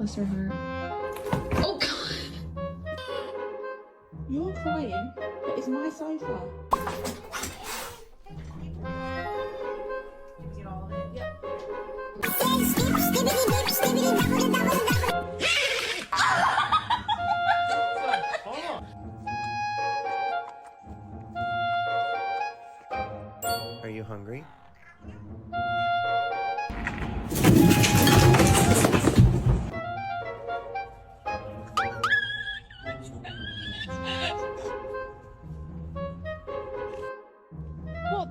Bless her heart. Oh God! You're crying, but it's my sofa. Get all of it. Yep. Are you hungry? What?